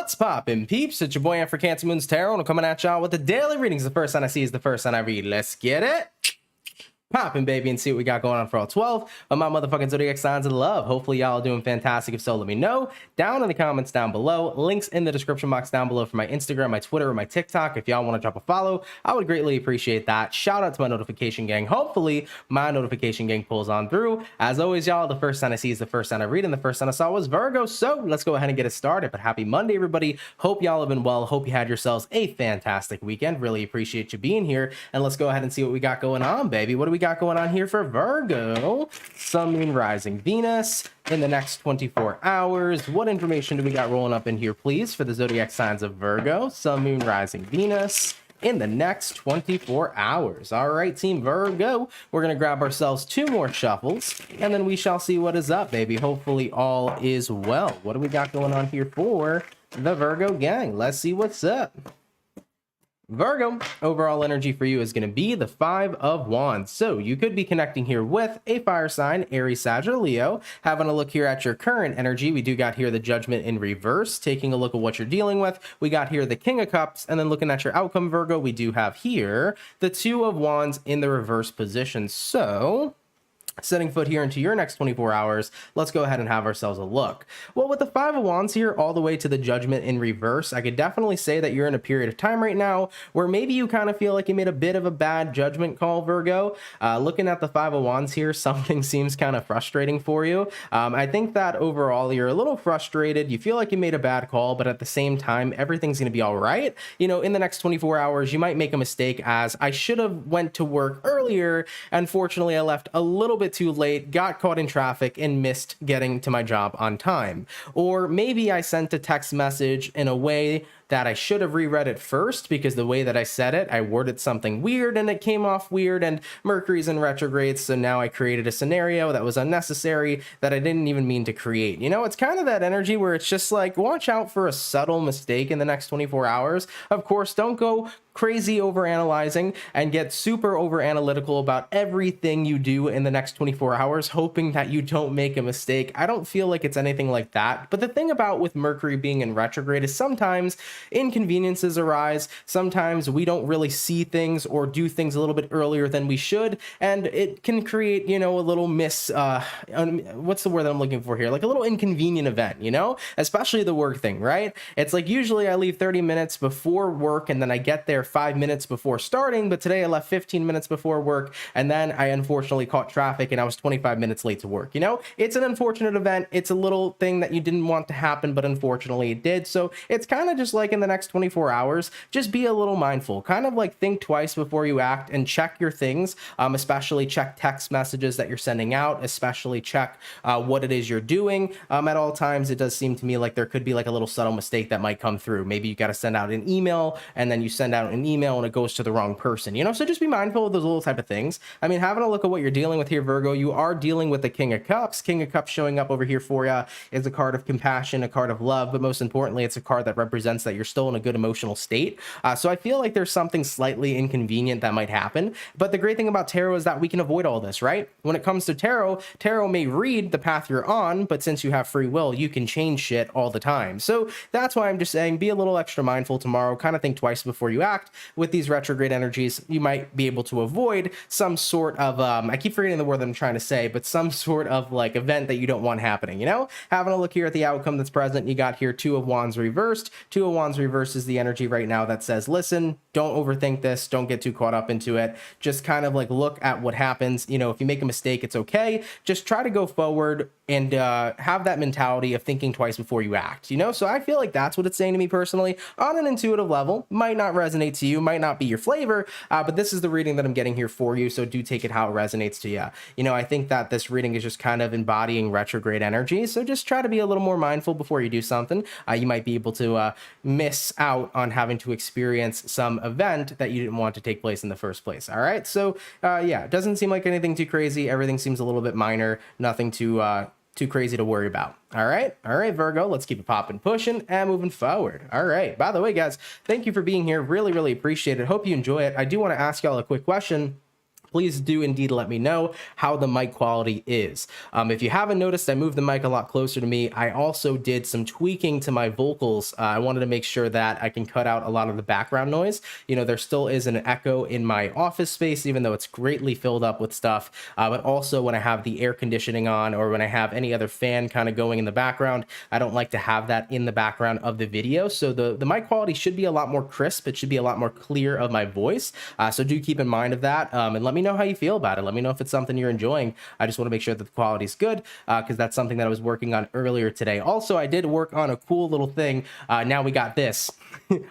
What's poppin', peeps? It's your boy Am for CancerMoonsTarot, and I'm coming at y'all with the daily readings. The first sign I see is the first sign I read. Let's get it poppin', baby, and see what we got going on for all 12 of my motherfucking zodiac signs of love. Hopefully y'all are doing fantastic. If so, let me know down in the comments down below. Links in the description box down below for my Instagram, my Twitter, or my TikTok. If y'all want to drop a follow, I would greatly appreciate that. Shout out to my notification gang. Hopefully my notification gang pulls on through. As always, y'all, the first sign I see is the first sign I read, and the first sign I saw was Virgo. So let's go ahead and get it started. But happy Monday, everybody. Hope y'all have been well. Hope you had yourselves a fantastic weekend. Really appreciate you being here. And let's go ahead and see what we got going on, baby. What do we got going on here for Virgo? Sun, Moon, Rising, Venus in the next 24 hours. What information do we got rolling up in here, please, for the zodiac signs of Virgo? Sun, Moon, Rising, Venus in the next 24 hours. All right, Team Virgo, we're going to grab ourselves 2 more shuffles, and then we shall see what is up, baby. Hopefully all is well. What do we got going on here for the Virgo gang? Let's see what's up. Virgo, overall energy for you is going to be the 5 of Wands. So you could be connecting here with a fire sign, Aries, Sag, or Leo. Having a look here at your current energy, we do got here the Judgment in reverse. Taking a look at what you're dealing with, we got here the King of Cups. And then looking at your outcome, Virgo, we do have here the 2 of Wands in the reverse position. So setting foot here into your next 24 hours, let's go ahead and have ourselves a look. Well, with the 5 of Wands here all the way to the Judgment in reverse, I could definitely say that you're in a period of time right now where maybe you kind of feel like you made a bit of a bad judgment call, Virgo. Looking at the 5 of Wands here, something seems kind of frustrating for you. I think that overall you're a little frustrated. You feel like you made a bad call, but at the same time, everything's going to be all right. You know, in the next 24 hours, you might make a mistake as I should have went to work earlier. Unfortunately, I left a little bit too late, got caught in traffic, and missed getting to my job on time. Or maybe I sent a text message in a way that I should have reread it first, because the way that I said it, I worded something weird and it came off weird, and Mercury's in retrograde, so now I created a scenario that was unnecessary that I didn't even mean to create. You know, it's kind of that energy where it's just like, watch out for a subtle mistake in the next 24 hours. Of course, don't go crazy over analyzing and get super over analytical about everything you do in the next 24 hours, hoping that you don't make a mistake. I don't feel like it's anything like that. But the thing about with Mercury being in retrograde is sometimes inconveniences arise. Sometimes we don't really see things or do things a little bit earlier than we should, and it can create, you know, a little what's the word that I'm looking for here? Like a little inconvenient event, you know, especially the work thing, right? It's like usually I leave 30 minutes before work and then I get there 5 minutes before starting, but today I left 15 minutes before work, and then I unfortunately caught traffic and I was 25 minutes late to work. You know, it's an unfortunate event. It's a little thing that you didn't want to happen, but unfortunately it did. So it's kind of just like in the next 24 hours, just be a little mindful, kind of like think twice before you act and check your things, especially check text messages that you're sending out, especially check what it is you're doing. At all times, it does seem to me like there could be like a little subtle mistake that might come through. Maybe you got to send out an email and then you send out an email and it goes to the wrong person, you know? So just be mindful of those little type of things. I mean, having a look at what you're dealing with here, Virgo, you are dealing with the King of Cups. King of Cups showing up over here for you is a card of compassion, a card of love, but most importantly, it's a card that represents that you're still in a good emotional state. So I feel like there's something slightly inconvenient that might happen. But the great thing about tarot is that we can avoid all this, right? When it comes to tarot, tarot may read the path you're on, but since you have free will, you can change shit all the time. So that's why I'm just saying, be a little extra mindful tomorrow, kind of think twice before you act. With these retrograde energies, you might be able to avoid some sort of, I keep forgetting the word that I'm trying to say, but some sort of like event that you don't want happening, you know? Having a look here at the outcome that's present, you got here 2 of Wands reversed. 2 of Wands reversed is the energy right now that says, listen, don't overthink this, don't get too caught up into it, just kind of like look at what happens. You know, if you make a mistake, it's okay, just try to go forward and have that mentality of thinking twice before you act, you know? So I feel like that's what it's saying to me personally on an intuitive level. Might not resonate to you, might not be your flavor, but this is the reading that I'm getting here for you, so do take it how it resonates to you. You know, I think that this reading is just kind of embodying retrograde energy, so just try to be a little more mindful before you do something. You might be able to miss out on having to experience some event that you didn't want to take place in the first place. All right, so yeah, it doesn't seem like anything too crazy. Everything seems a little bit minor, nothing too crazy to worry about. All right, Virgo, let's keep it popping, pushing, and moving forward. All right, by the way, guys, thank you for being here. Really, really appreciate it. Hope you enjoy it. I do want to ask y'all a quick question. please do indeed let me know how the mic quality is. If you haven't noticed, I moved the mic a lot closer to me. I also did some tweaking to my vocals. I wanted to make sure that I can cut out a lot of the background noise. You know, there still is an echo in my office space, even though it's greatly filled up with stuff. But also when I have the air conditioning on, or when I have any other fan kind of going in the background, I don't like to have that in the background of the video. So the mic quality should be a lot more crisp. It should be a lot more clear of my voice. So do keep in mind of that, and let me know how you feel about it. Let me know if it's something you're enjoying. I just want to make sure that the quality is good, because that's something that I was working on earlier today. Also, I did work on a cool little thing. Now we got this.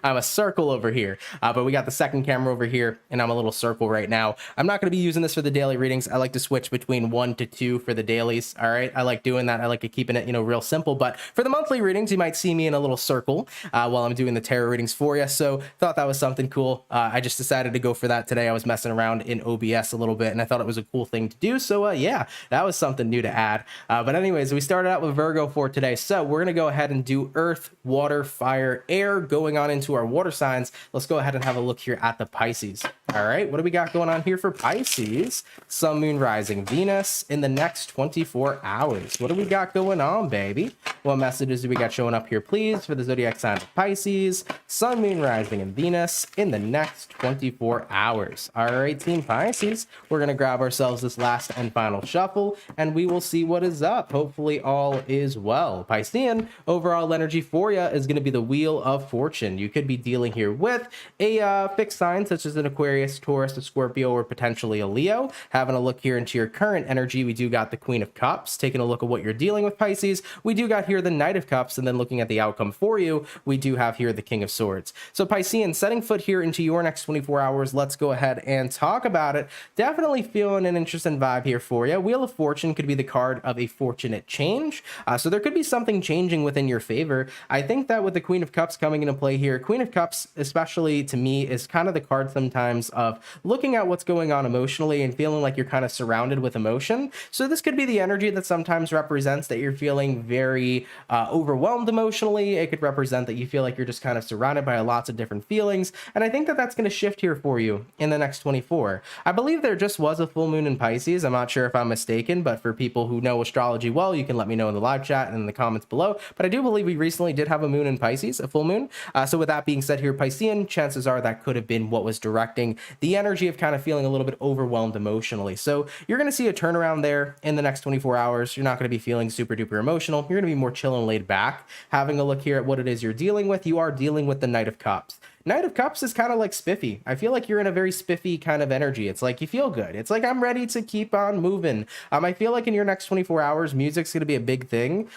I'm a circle over here, but we got the second camera over here, and I'm a little circle right now. I'm not going to be using this for the daily readings. I like to switch between 1 to 2 for the dailies. All right, I like doing that. I like keeping it, you know, real simple. But for the monthly readings, you might see me in a little circle while I'm doing the tarot readings for you. So thought that was something cool. I just decided to go for that today. I was messing around in OBS a little bit, and I thought it was a cool thing to do. So yeah, that was something new to add. But anyways, we started out with Virgo for today. So we're going to go ahead and do Earth, Water, Fire, Air, going on into our water signs. Let's go ahead and have a look here at the Pisces. All right, what do we got going on here for Pisces? Sun, Moon, Rising, Venus in the next 24 hours. What do we got going on, baby? What messages do we got showing up here, please, for the zodiac sign of Pisces, Sun, Moon, Rising, and Venus in the next 24 hours? All right, Team Pisces, we're going to grab ourselves this last and final shuffle, and we will see what is up. Hopefully all is well. Piscean, overall energy for you is going to be the Wheel of Fortune. You could be dealing here with a fixed sign such as an Aquarius, Taurus, a Scorpio, or potentially a Leo. Having a look here into your current energy, we do got the Queen of Cups. Taking a look at what you're dealing with, Pisces, we do got here the Knight of Cups, and then looking at the outcome for you, we do have here the King of Swords. So Piscean, setting foot here into your next 24 hours, let's go ahead and talk about it. Definitely feeling an interesting vibe here for you. Wheel of Fortune could be the card of a fortunate change. So there could be something changing within your favor. I think that with the Queen of Cups coming into play here, Queen of Cups, especially to me, is kind of the card sometimes of looking at what's going on emotionally and feeling like you're kind of surrounded with emotion. So this could be the energy that sometimes represents that you're feeling very overwhelmed emotionally. It could represent that you feel like you're just kind of surrounded by lots of different feelings. And I think that that's going to shift here for you in the next 24. I believe there just was a full moon in Pisces. I'm not sure if I'm mistaken, but for people who know astrology well, you can let me know in the live chat and in the comments below. But I do believe we recently did have a moon in Pisces, a full moon. So with that being said here, Piscean, chances are that could have been what was directing the energy of kind of feeling a little bit overwhelmed emotionally. So you're going to see a turnaround there in the next 24 hours. You're not going to be feeling super duper emotional. You're going to be more chill and laid back. Having a look here at what it is you're dealing with, you are dealing with the Knight of Cups. Knight of Cups is kind of like spiffy. I feel like you're in a very spiffy kind of energy. It's like you feel good. It's like I'm ready to keep on moving. I feel like in your next 24 hours, music's going to be a big thing.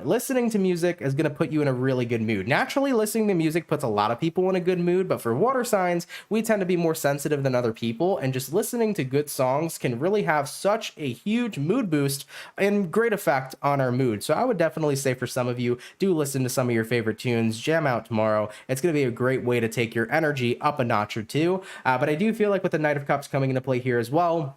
Listening to music is going to put you in a really good mood. Naturally, listening to music puts a lot of people in a good mood, but for water signs, we tend to be more sensitive than other people, and just listening to good songs can really have such a huge mood boost and great effect on our mood. So I would definitely say for some of you, do listen to some of your favorite tunes, jam out tomorrow. It's going to be a great way to take your energy up a notch or two. But I do feel like with the Knight of Cups coming into play here as well,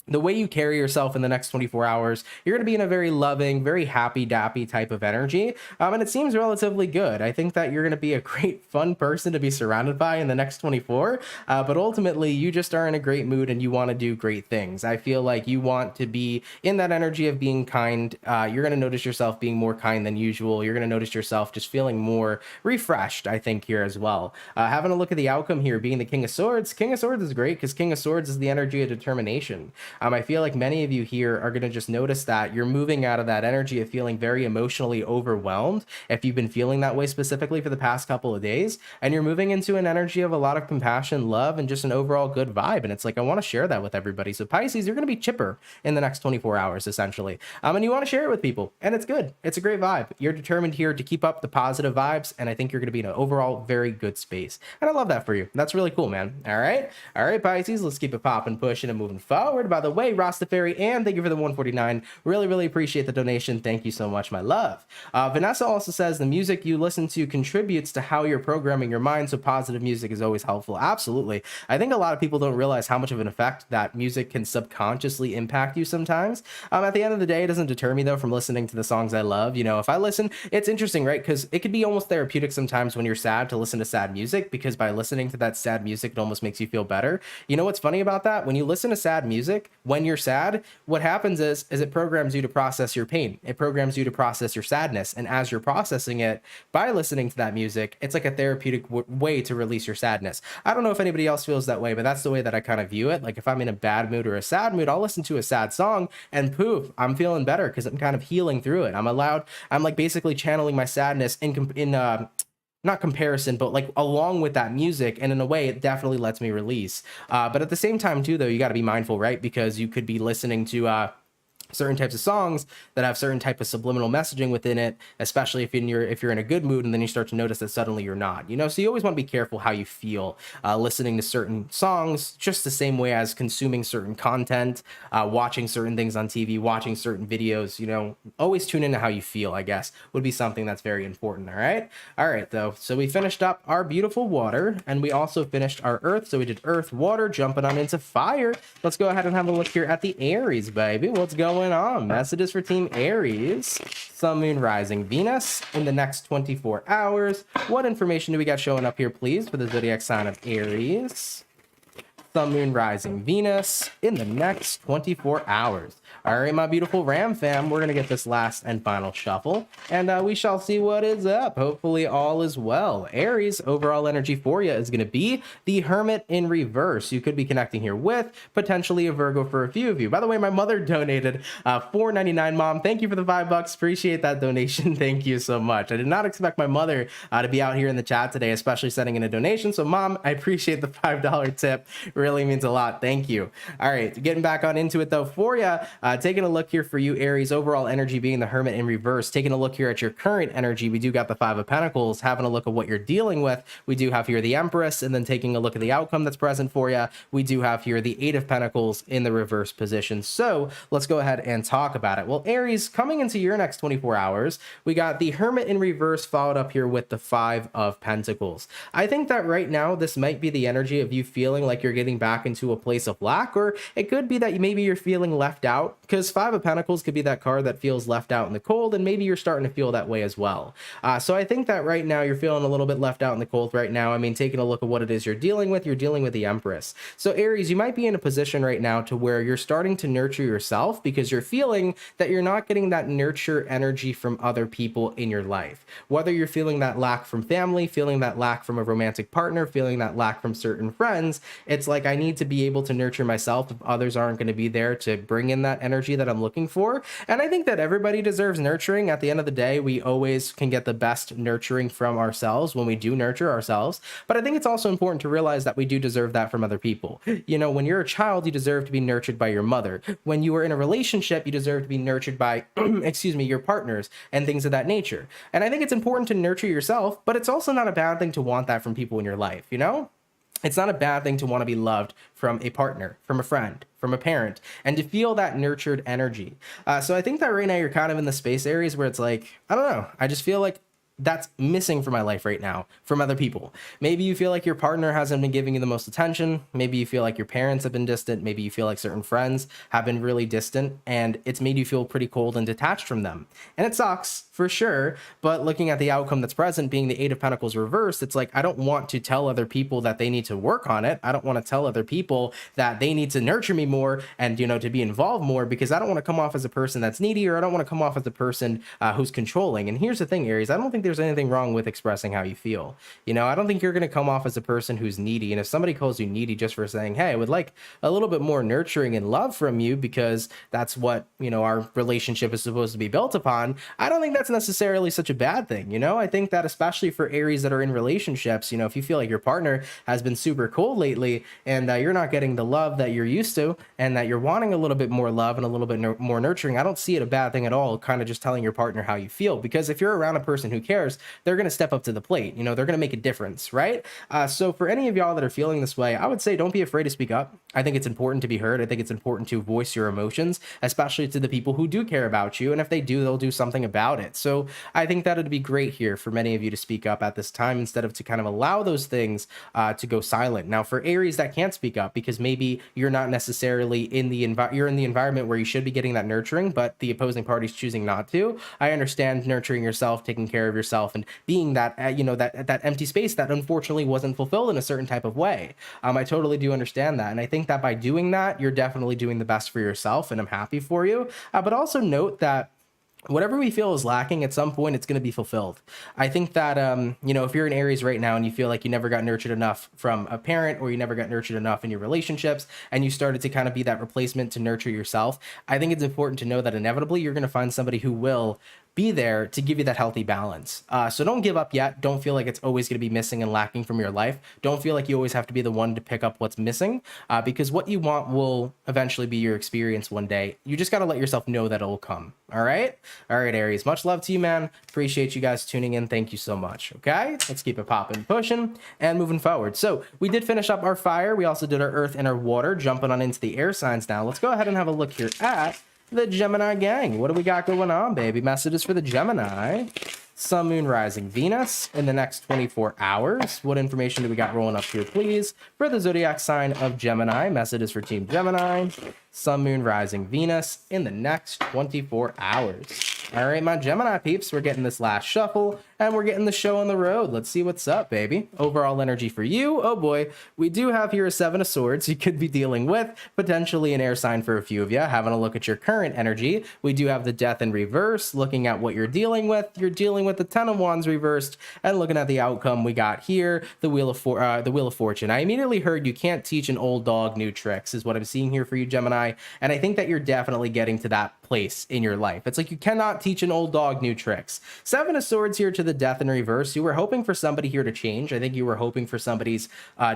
the way you carry yourself in the next 24 hours, you're going to be in a very loving, very happy dappy type of energy. And it seems relatively good. I think that you're going to be a great, fun person to be surrounded by in the next 24. But ultimately, you just are in a great mood and you want to do great things. I feel like you want to be in that energy of being kind. You're going to notice yourself being more kind than usual. You're going to notice yourself just feeling more refreshed, I think, here as well. Having a look at the outcome here, being the King of Swords. King of Swords is great because King of Swords is the energy of determination. I feel like many of you here are going to just notice that you're moving out of that energy of feeling very emotionally overwhelmed, if you've been feeling that way specifically for the past couple of days, and you're moving into an energy of a lot of compassion, love, and just an overall good vibe. And it's like, I want to share that with everybody. So Pisces, you're going to be chipper in the next 24 hours, essentially. And you want to share it with people, and it's good. It's a great vibe. You're determined here to keep up the positive vibes, and I think you're going to be in an overall very good space. And I love that for you. That's really cool, man. All right, Pisces, let's keep it popping, pushing, and moving forward. By the way, Rastafari, and thank you for the 149. Really appreciate the donation. Thank you so much, my love. Vanessa also says the music you listen to contributes to how you're programming your mind, so positive music is always helpful. Absolutely. I think a lot of people don't realize how much of an effect that music can subconsciously impact you sometimes. At the end of the day, it doesn't deter me though from listening to the songs I love. You know, if I listen, it's interesting, right? Because it could be almost therapeutic sometimes when you're sad to listen to sad music, because by listening to that sad music, it almost makes you feel better. You know what's funny about that? When you listen to sad music, when you're sad, what happens is it programs you to process your pain. It programs you to process your sadness. And as you're processing it, by listening to that music, it's like a therapeutic way to release your sadness. I don't know if anybody else feels that way, but that's the way that I kind of view it. Like if I'm in a bad mood or a sad mood, I'll listen to a sad song and poof, I'm feeling better because I'm kind of healing through it. I'm like basically channeling my sadness in not comparison, but like along with that music. And in a way, it definitely lets me release. But at the same time too, though, you got to be mindful, right? Because you could be listening to certain types of songs that have certain type of subliminal messaging within it, especially if you're in a good mood, and then you start to notice that suddenly you're not, you know. So you always want to be careful how you feel listening to certain songs, just the same way as consuming certain content, watching certain things on TV, watching certain videos. You know, always tune into how you feel, I guess, would be something that's very important. All right though, so we finished up our beautiful water, and we also finished our earth. So we did earth, water, jumping on into fire. Let's go ahead and have a look here at the Aries, baby. What's going on? Messages for Team Aries. Sun, Moon, Rising, Venus in the next 24 hours. What information do we got showing up here, please, for the zodiac sign of Aries? Sun, Moon, Rising, Venus in the next 24 hours. All right, my beautiful Ram fam, we're going to get this last and final shuffle, and we shall see what is up. Hopefully all is well. Aries, overall energy for you is going to be the Hermit in reverse. You could be connecting here with potentially a Virgo for a few of you. By the way, my mother donated $4.99. Mom, thank you for the $5. Appreciate that donation. Thank you so much. I did not expect my mother to be out here in the chat today, especially sending in a donation. So Mom, I appreciate the $5 tip. Really means a lot. Thank you. All right, getting back on into it though for you. Taking a look here for you, Aries, overall energy being the Hermit in reverse. Taking a look here at your current energy, we do got the Five of Pentacles. Having a look at what you're dealing with, we do have here the Empress, and then taking a look at the outcome that's present for you, we do have here the Eight of Pentacles in the reverse position. So let's go ahead and talk about it. Well, Aries, coming into your next 24 hours, we got the Hermit in reverse followed up here with the Five of Pentacles. I think that right now, this might be the energy of you feeling like you're getting back into a place of lack, or it could be that maybe you're feeling left out, because Five of Pentacles could be that card that feels left out in the cold, and maybe you're starting to feel that way as well. So I think that right now you're feeling a little bit left out in the cold right now. I mean, taking a look at what it is you're dealing with the Empress. So Aries, you might be in a position right now to where you're starting to nurture yourself, because you're feeling that you're not getting that nurture energy from other people in your life. Whether you're feeling that lack from family, feeling that lack from a romantic partner, feeling that lack from certain friends, it's like I need to be able to nurture myself if others aren't going to be there to bring in that energy that I'm looking for. And I think that everybody deserves nurturing. At the end of the day, we always can get the best nurturing from ourselves when we do nurture ourselves. But I think it's also important to realize that we do deserve that from other people. You know, when you're a child, you deserve to be nurtured by your mother. When you are in a relationship, you deserve to be nurtured by, excuse me, your partners and things of that nature. And I think it's important to nurture yourself, but it's also not a bad thing to want that from people in your life, you know? It's not a bad thing to want to be loved from a partner, from a friend, from a parent, and to feel that nurtured energy. So I think that right now you're kind of in the space areas where it's like, I don't know, I just feel like that's missing from my life right now from other people. Maybe you feel like your partner hasn't been giving you the most attention. Maybe you feel like your parents have been distant. Maybe you feel like certain friends have been really distant, and it's made you feel pretty cold and detached from them. And it sucks for sure. But looking at the outcome that's present being the Eight of Pentacles reversed, it's like, I don't want to tell other people that they need to work on it. I don't want to tell other people that they need to nurture me more and, you know, to be involved more, because I don't want to come off as a person that's needy, or I don't want to come off as a person who's controlling. And here's the thing, Aries, I don't think there's anything wrong with expressing how you feel. You know, I don't think you're going to come off as a person who's needy. And if somebody calls you needy just for saying, hey, I would like a little bit more nurturing and love from you because that's what, you know, our relationship is supposed to be built upon, I don't think that's necessarily such a bad thing. You know, I think that especially for Aries that are in relationships, you know, if you feel like your partner has been super cold lately and you're not getting the love that you're used to, and that you're wanting a little bit more love and a little bit more nurturing, I don't see it a bad thing at all, kind of just telling your partner how you feel. Because if you're around a person who cares, cares, they're going to step up to the plate. You know, they're going to make a difference, right? So for any of y'all that are feeling this way, I would say don't be afraid to speak up. I think it's important to be heard. I think it's important to voice your emotions, especially to the people who do care about you. And if they do, they'll do something about it. So I think that it'd be great here for many of you to speak up at this time instead of to kind of allow those things to go silent. Now, for Aries that can't speak up because maybe you're not necessarily in the environment where you should be getting that nurturing, but the opposing party's choosing not to. I understand nurturing yourself, taking care of yourself, and being that you know, that empty space that unfortunately wasn't fulfilled in a certain type of way. I totally do understand that, and I think that by doing that, you're definitely doing the best for yourself, and I'm happy for you. But also note that whatever we feel is lacking, at some point it's going to be fulfilled. I think that you know, if you're in Aries right now and you feel like you never got nurtured enough from a parent, or you never got nurtured enough in your relationships, and you started to kind of be that replacement to nurture yourself, I think it's important to know that inevitably you're going to find somebody who will be there to give you that healthy balance. So don't give up yet. Don't feel like it's always going to be missing and lacking from your life. Don't feel like you always have to be the one to pick up what's missing, because what you want will eventually be your experience one day. You just got to let yourself know that it'll come. All right, Aries, much love to you, man. Appreciate you guys tuning in. Thank you so much. Okay, let's keep it popping, pushing, and moving forward. So we did finish up our fire. We also did our earth and our water. Jumping on into the air signs now. Let's go ahead and have a look here at the Gemini gang. What do we got going on, baby? Messages for the Gemini. Sun, Moon, Rising, Venus in the next 24 hours. What information do we got rolling up here, please? For the zodiac sign of Gemini, messages for Team Gemini. Sun, Moon, Rising, Venus in the next 24 hours. All right, my Gemini peeps, we're getting this last shuffle, and we're getting the show on the road. Let's see what's up, baby. Overall energy for you. Oh boy, we do have here a Seven of Swords you could be dealing with, potentially an air sign for a few of you. Having a look at your current energy, we do have the Death in reverse, looking at what you're dealing with. You're dealing with the Ten of Wands reversed, and looking at the outcome we got here, the Wheel of Fortune. I immediately heard you can't teach an old dog new tricks, is what I'm seeing here for you, Gemini, and I think that you're definitely getting to that place in your life. It's like you cannot teach an old dog new tricks. Seven of Swords here to the Death in reverse. You were hoping for somebody here to change. I think you were hoping for somebody's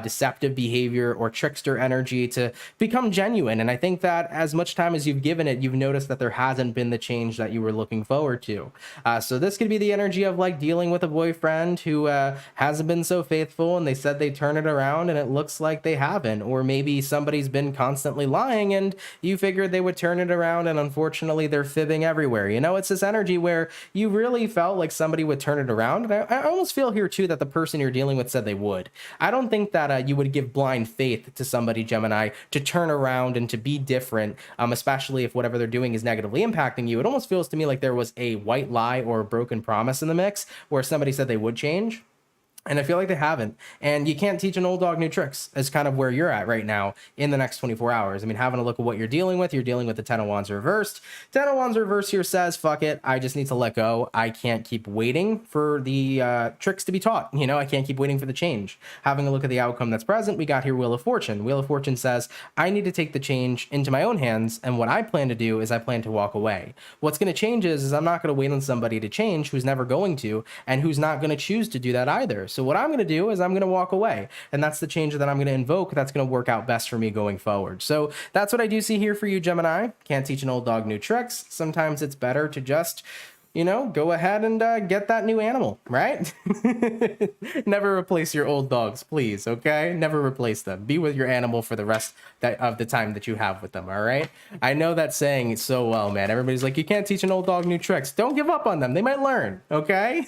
deceptive behavior or trickster energy to become genuine. And I think that as much time as you've given it, you've noticed that there hasn't been the change that you were looking forward to. So this could be the energy of like dealing with a boyfriend who hasn't been so faithful, and they said they turn it around and it looks like they haven't. Or maybe somebody's been constantly lying and you figured they would turn it around, and unfortunately they're fibbing everywhere. You know, it's this energy where you really felt like somebody would turn it around. And I almost feel here too that the person you're dealing with said they would. I don't think that you would give blind faith to somebody, Gemini, to turn around and to be different, especially if whatever they're doing is negatively impacting you. It almost feels to me like there was a white lie or a broken promise in the mix where somebody said they would change. And I feel like they haven't. And you can't teach an old dog new tricks is kind of where you're at right now in the next 24 hours. I mean, having a look at what you're dealing with the Ten of Wands reversed. Ten of Wands reversed here says, fuck it, I just need to let go. I can't keep waiting for the tricks to be taught. You know, I can't keep waiting for the change. Having a look at the outcome that's present, we got here Wheel of Fortune. Wheel of Fortune says, I need to take the change into my own hands. And what I plan to do is I plan to walk away. What's going to change is I'm not going to wait on somebody to change who's never going to, and who's not going to choose to do that either. So what I'm going to do is I'm going to walk away, and that's the change that I'm going to invoke. That's going to work out best for me going forward. So that's what I do see here for you, Gemini. Can't teach an old dog new tricks. Sometimes it's better to just, you know, go ahead and get that new animal, right? Never replace your old dogs, please, okay? Never replace them. Be with your animal for the rest of the time that you have with them, all right? I know that saying so well, man. Everybody's like, you can't teach an old dog new tricks. Don't give up on them. They might learn, okay?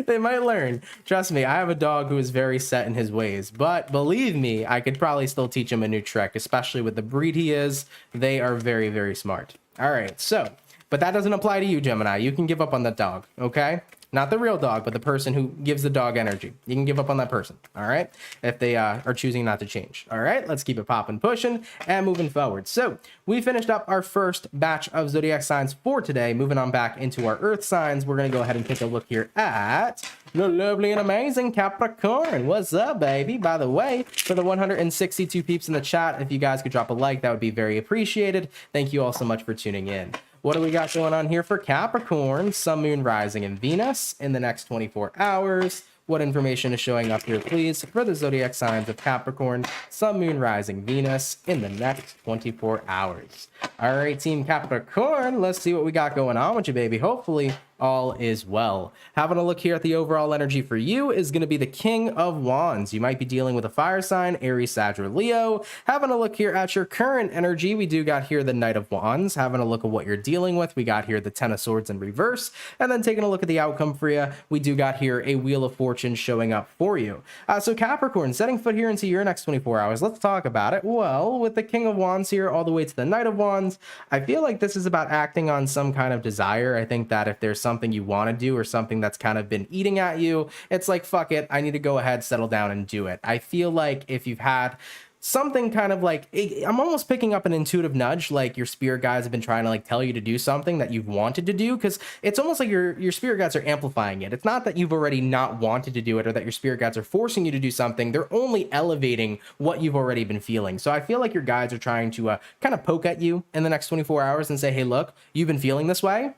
They might learn. Trust me, I have a dog who is very set in his ways, but believe me, I could probably still teach him a new trick, especially with the breed he is. They are very, very smart. All right, so... but that doesn't apply to you, Gemini. You can give up on that dog, okay? Not the real dog, but the person who gives the dog energy. You can give up on that person, all right? If they are choosing not to change. All right, let's keep it popping, pushing, and moving forward. So we finished up our first batch of zodiac signs for today. Moving on back into our earth signs, we're going to go ahead and take a look here at the lovely and amazing Capricorn. What's up, baby? By the way, for the 162 peeps in the chat, if you guys could drop a like, that would be very appreciated. Thank you all so much for tuning in. What do we got going on here for Capricorn? Sun, Moon, Rising, and Venus in the next 24 hours. What information is showing up here, please, for the zodiac signs of Capricorn, Sun, Moon, Rising, Venus in the next 24 hours? All right, Team Capricorn, let's see what we got going on with you, baby. Hopefully, all is well. Having a look here at the overall energy for you is going to be the King of Wands. You might be dealing with a fire sign, Aries, Sag, or Leo. Having a look here at your current energy, we do got here the Knight of Wands. Having a look at what you're dealing with, we got here the Ten of Swords in reverse. And then taking a look at the outcome for you, we do got here a Wheel of Fortune showing up for you. So Capricorn, setting foot here into your next 24 hours. Let's talk about it. Well, with the King of Wands here all the way to the Knight of Wands, I feel like this is about acting on some kind of desire. I think that if there's something you want to do or something that's kind of been eating at you, it's like, fuck it, I need to go ahead, settle down and do it. I feel like if you've had something kind of like, I'm almost picking up an intuitive nudge, like your spirit guides have been trying to like tell you to do something that you've wanted to do, because it's almost like your spirit guides are amplifying it. It's not that you've already not wanted to do it or that your spirit guides are forcing you to do something. They're only elevating what you've already been feeling. So I feel like your guides are trying to kind of poke at you in the next 24 hours and say, hey, look, you've been feeling this way.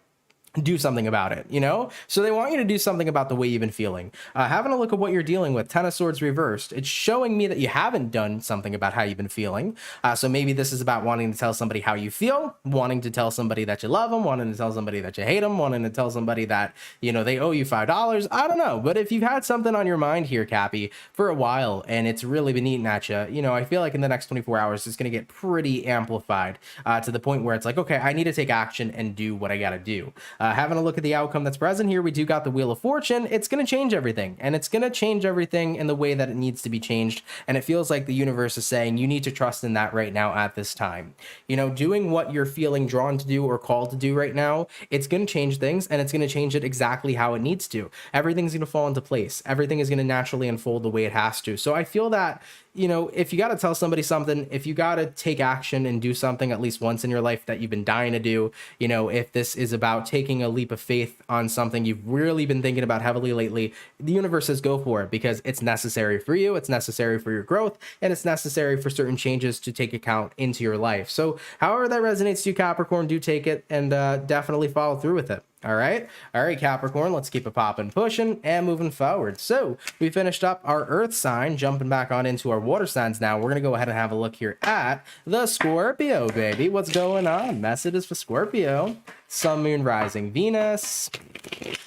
Do something about it, you know? So they want you to do something about the way you've been feeling. Having a look at what you're dealing with, Ten of Swords reversed, it's showing me that you haven't done something about how you've been feeling. So maybe this is about wanting to tell somebody how you feel, wanting to tell somebody that you love them, wanting to tell somebody that you hate them, wanting to tell somebody that, you know, they owe you $5. I don't know. But if you've had something on your mind here, Cappy, for a while, and it's really been eating at you, you know, I feel like in the next 24 hours, it's going to get pretty amplified to the point where it's like, okay, I need to take action and do what I got to do. Having a look at the outcome that's present here, we do got the Wheel of Fortune. It's going to change everything, and it's going to change everything in the way that it needs to be changed. And it feels like the universe is saying you need to trust in that right now at this time. You know, doing what you're feeling drawn to do or called to do right now, it's going to change things, and it's going to change it exactly how it needs to. Everything's going to fall into place. Everything is going to naturally unfold the way it has to. So I feel that, you know, if you got to tell somebody something, if you got to take action and do something at least once in your life that you've been dying to do, you know, if this is about taking a leap of faith on something you've really been thinking about heavily lately, the universe says go for it, because it's necessary for you, it's necessary for your growth, and it's necessary for certain changes to take account into your life. So however that resonates to you, Capricorn, do take it and definitely follow through with it. All right, Capricorn, let's keep it popping, pushing, and moving forward. So we finished up our Earth sign, jumping back on into our water signs now. We're going to go ahead and have a look here at the Scorpio, baby. What's going on? Messages for Scorpio. Sun, Moon, Rising, Venus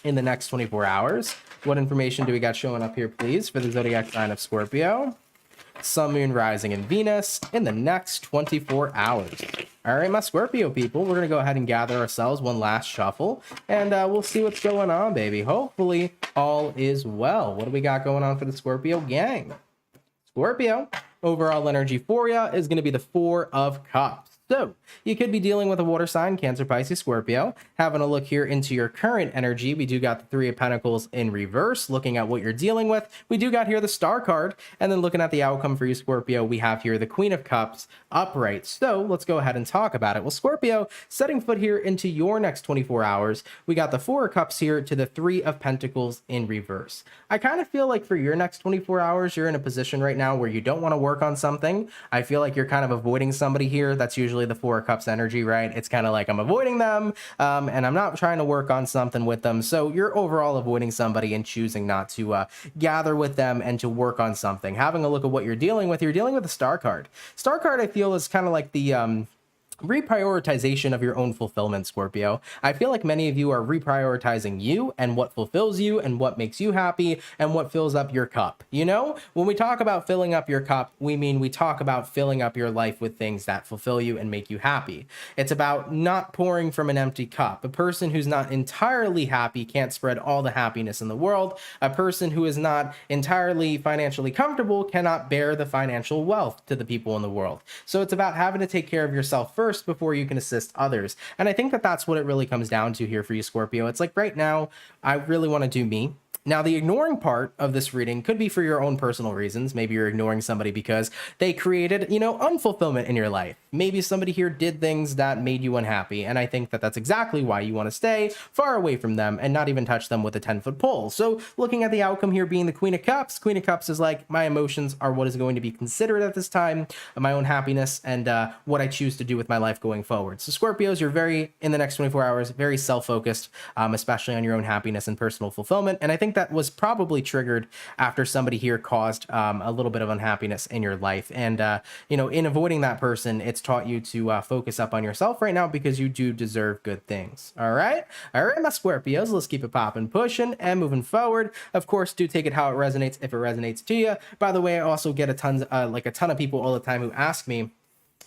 in the next 24 hours. What information do we got showing up here, please, for the zodiac sign of Scorpio? Sun, Moon, Rising, and Venus in the next 24 hours. All right, my Scorpio people, we're going to go ahead and gather ourselves one last shuffle, and we'll see what's going on, baby. Hopefully, all is well. What do we got going on for the Scorpio gang? Scorpio, overall energy for you is going to be the Four of Cups. So you could be dealing with a water sign, Cancer, Pisces, Scorpio. Having a look here into your current energy, we do got the Three of Pentacles in reverse. Looking at what you're dealing with, we do got here the Star card. And then looking at the outcome for you, Scorpio, we have here the Queen of Cups upright. So let's go ahead and talk about it. Well, Scorpio, setting foot here into your next 24 hours, we got the Four of Cups here to the Three of Pentacles in reverse. I kind of feel like for your next 24 hours, you're in a position right now where you don't want to work on something. I feel like you're kind of avoiding somebody here. That's usually the Four of Cups energy, right? It's kind of like I'm avoiding them and I'm not trying to work on something with them. So you're overall avoiding somebody and choosing not to gather with them and to work on something. Having a look at what you're dealing with the Star card. Star card, I feel, is kind of like the reprioritization of your own fulfillment, Scorpio. I feel like many of you are reprioritizing you and what fulfills you and what makes you happy and what fills up your cup. You know, when we talk about filling up your cup, we talk about filling up your life with things that fulfill you and make you happy. It's about not pouring from an empty cup. A person who's not entirely happy can't spread all the happiness in the world. A person who is not entirely financially comfortable cannot bear the financial wealth to the people in the world. So it's about having to take care of yourself first before you can assist others. And I think that that's what it really comes down to here for you, Scorpio. It's like right now, I really want to do me. Now, the ignoring part of this reading could be for your own personal reasons. Maybe you're ignoring somebody because they created, unfulfillment in your life. Maybe somebody here did things that made you unhappy. And I think that that's exactly why you want to stay far away from them and not even touch them with a 10-foot pole. So looking at the outcome here being the Queen of Cups is like my emotions are what is going to be considered at this time, my own happiness and what I choose to do with my life going forward. So Scorpios, you're in the next 24 hours, very self-focused, especially on your own happiness and personal fulfillment. And I think think that was probably triggered after somebody here caused a little bit of unhappiness in your life. And, you know, in avoiding that person, it's taught you to focus up on yourself right now because you do deserve good things. All right, my Scorpios, let's keep it popping, pushing, and moving forward. Of course, do take it how it resonates if it resonates to you. By the way, I also get a ton of people all the time who ask me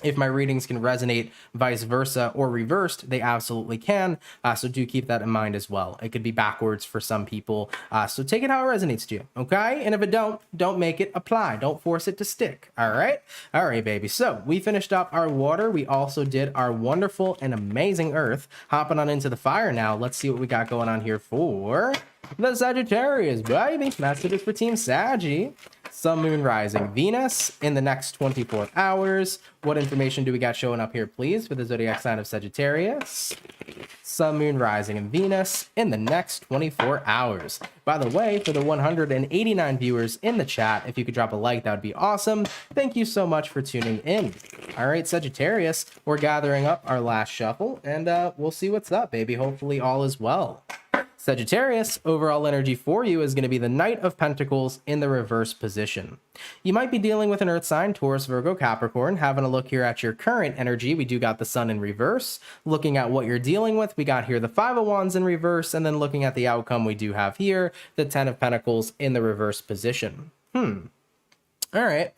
if my readings can resonate vice versa or reversed. They absolutely can. So do keep that in mind as well. It could be backwards for some people. So take it how it resonates to you. Okay. And if it don't make it apply. Don't force it to stick. All right. All right, baby. So we finished up our water. We also did our wonderful and amazing earth. Hopping on into the fire now. Let's see what we got going on here for the Sagittarius, baby. That's it for Team Saggy. Sun, Moon, Rising, Venus in the next 24 hours. What information do we got showing up here, please, for the zodiac sign of Sagittarius? Sun, Moon, Rising, and Venus in the next 24 hours. By the way, for the 189 viewers in the chat, if you could drop a like, that would be awesome. Thank you so much for tuning in. All right, Sagittarius, we're gathering up our last shuffle, and we'll see what's up, baby. Hopefully all is well. Sagittarius, overall energy for you is going to be the Knight of Pentacles in the reverse position. You might be dealing with an earth sign, Taurus, Virgo, Capricorn. Having a look here at your current energy, we do got the sun in reverse. Looking at what you're dealing with, we got here the Five of Wands in reverse, and then looking at the outcome, we do have here the Ten of Pentacles in the reverse position. All right.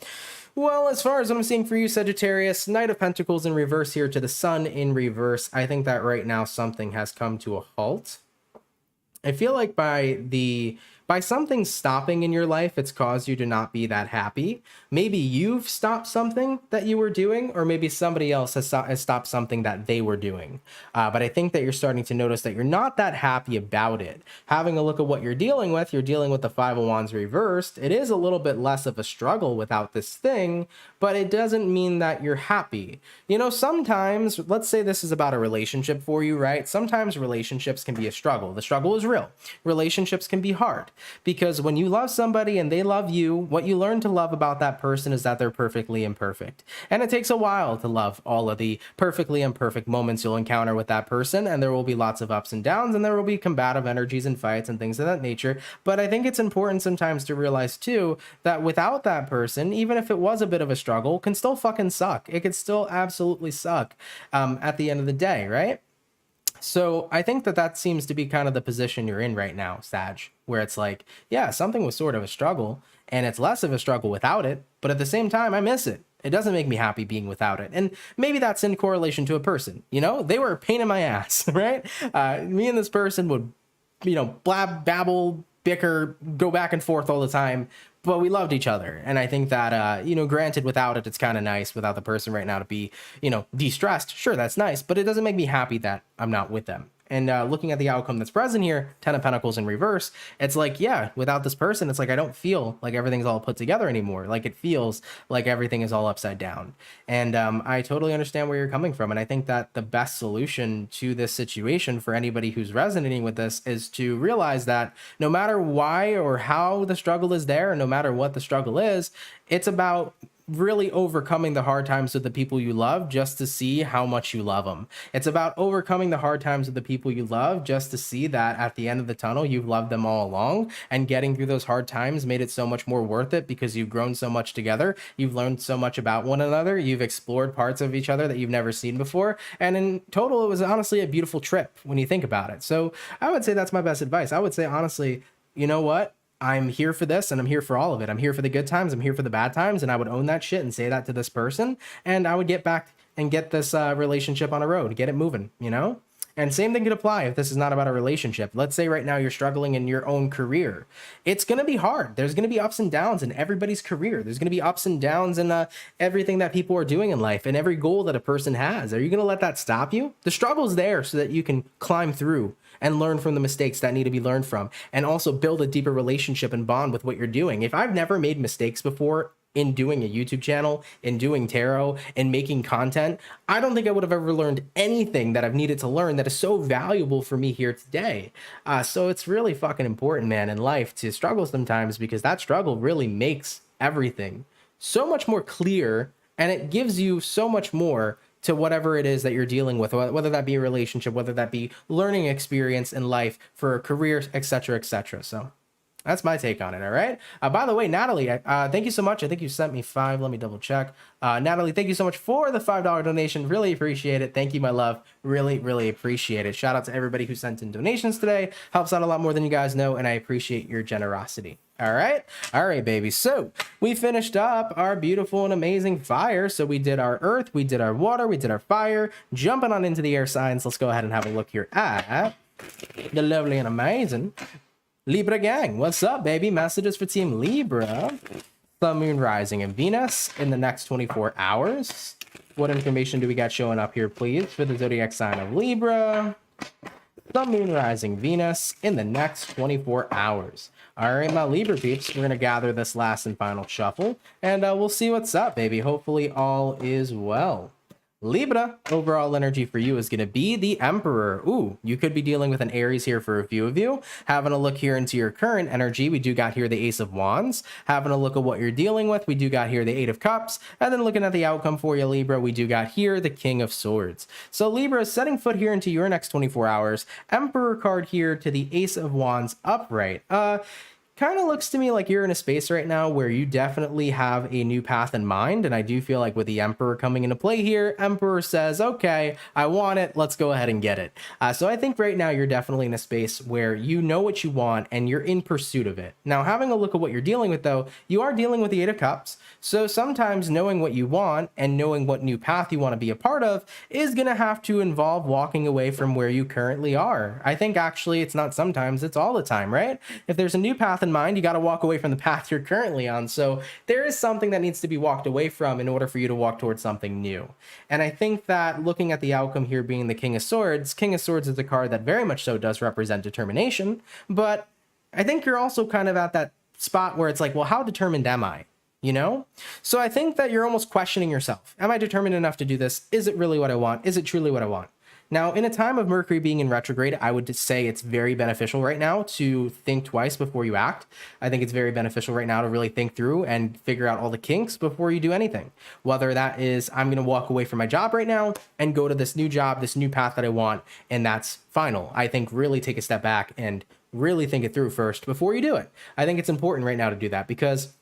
Well, as far as I'm seeing for you, Sagittarius, Knight of Pentacles in reverse here to the sun in reverse. I think that right now something has come to a halt. I feel like by something stopping in your life, it's caused you to not be that happy. Maybe you've stopped something that you were doing, or maybe somebody else has stopped something that they were doing. But I think that you're starting to notice that you're not that happy about it. Having a look at what you're dealing with the Five of Wands reversed. It is a little bit less of a struggle without this thing, but it doesn't mean that you're happy. You know, sometimes, let's say this is about a relationship for you, right? Sometimes relationships can be a struggle. The struggle is real. Relationships can be hard. Because when you love somebody and they love you, what you learn to love about that person is that they're perfectly imperfect. And it takes a while to love all of the perfectly imperfect moments you'll encounter with that person. And there will be lots of ups and downs, and there will be combative energies and fights and things of that nature. But I think it's important sometimes to realize too, that without that person, even if it was a bit of a struggle, can still fucking suck. It could still absolutely suck at the end of the day, right? So I think that seems to be kind of the position you're in right now, Sag, where it's like, yeah, something was sort of a struggle, and it's less of a struggle without it, but at the same time, I miss it. It doesn't make me happy being without it. And maybe that's in correlation to a person, you know? They were a pain in my ass, right? Me and this person would, you know, babble, bicker, go back and forth all the time, but we loved each other. And I think that, you know, granted, without it, it's kind of nice without the person right now to be, you know, de-stressed. Sure, that's nice, but it doesn't make me happy that I'm not with them. And looking at the outcome that's present here, Ten of Pentacles in reverse, it's like, yeah, without this person, it's like I don't feel like everything's all put together anymore. Like it feels like everything is all upside down. And I totally understand where you're coming from. And I think that the best solution to this situation for anybody who's resonating with this is to realize that no matter why or how the struggle is there, and no matter what the struggle is, it's about really overcoming the hard times with the people you love just to see how much you love them. It's about overcoming the hard times with the people you love just to see that at the end of the tunnel, you've loved them all along, and getting through those hard times made it so much more worth it because you've grown so much together. You've learned so much about one another. You've explored parts of each other that you've never seen before. And in total, it was honestly a beautiful trip when you think about it. So I would say that's my best advice. I would say, honestly, you know what? I'm here for this, and I'm here for all of it. I'm here for the good times. I'm here for the bad times. And I would own that shit and say that to this person. And I would get back and get this relationship on a road, get it moving, you know? And same thing could apply if this is not about a relationship. Let's say right now you're struggling in your own career. It's going to be hard. There's going to be ups and downs in everybody's career. There's going to be ups and downs in everything that people are doing in life and every goal that a person has. Are you going to let that stop you? The struggle's there so that you can climb through and learn from the mistakes that need to be learned from, and also build a deeper relationship and bond with what you're doing. If I've never made mistakes before in doing a YouTube channel, in doing tarot, and making content, I don't think I would have ever learned anything that I've needed to learn that is so valuable for me here today. So it's really fucking important, man, in life to struggle sometimes, because that struggle really makes everything so much more clear, and it gives you so much more to whatever it is that you're dealing with, whether that be a relationship, whether that be learning experience in life, for a career, etc., etc. So That's my take on it. All right. By the way, Natalie, thank you so much. I think you sent me 5. Let me double check. Natalie, thank you so much for the $5 donation. Really appreciate it. Thank you, my love. Really, really appreciate it. Shout out to everybody who sent in donations today. Helps out a lot more than you guys know, and I appreciate your generosity. All right, baby. So we finished up our beautiful and amazing fire. So we did our earth, we did our water, we did our fire. Jumping on into the air signs. Let's go ahead and have a look here at the lovely and amazing Libra gang. What's up, baby? Messages for Team Libra. Sun, Moon, Rising, and Venus in the next 24 hours. What information do we got showing up here, please, for the zodiac sign of Libra? Sun, Moon, Rising, Venus in the next 24 hours. All right, my Libra peeps, we're going to gather this last and final shuffle, and we'll see what's up, baby. Hopefully all is well. Libra, overall energy for you is going to be the Emperor. Ooh, you could be dealing with an Aries here for a few of you. Having a look here into your current energy, we do got here the Ace of Wands. Having a look at what you're dealing with, we do got here the Eight of Cups. And then looking at the outcome for you, Libra, we do got here the King of Swords. So Libra is setting foot here into your next 24 hours. Emperor card here to the Ace of Wands upright. Kind of looks to me like you're in a space right now where you definitely have a new path in mind. And I do feel like with the Emperor coming into play here, Emperor says, okay, I want it. Let's go ahead and get it. So I think right now you're definitely in a space where you know what you want and you're in pursuit of it. Now, having a look at what you're dealing with, though, you are dealing with the Eight of Cups. So sometimes knowing what you want and knowing what new path you want to be a part of is going to have to involve walking away from where you currently are. I think actually it's not sometimes, it's all the time, right? If there's a new path in mind, you got to walk away from the path you're currently on. So there is something that needs to be walked away from in order for you to walk towards something new. And I think that looking at the outcome here being the King of Swords is a card that very much so does represent determination. But I think you're also kind of at that spot where it's like, well, how determined am I? You know? So I think that you're almost questioning yourself. Am I determined enough to do this? Is it really what I want? Is it truly what I want? Now, in a time of Mercury being in retrograde, I would say it's very beneficial right now to think twice before you act. I think it's very beneficial right now to really think through and figure out all the kinks before you do anything. Whether that is, I'm going to walk away from my job right now and go to this new job, this new path that I want, and that's final. I think really take a step back and really think it through first before you do it. I think it's important right now to do that because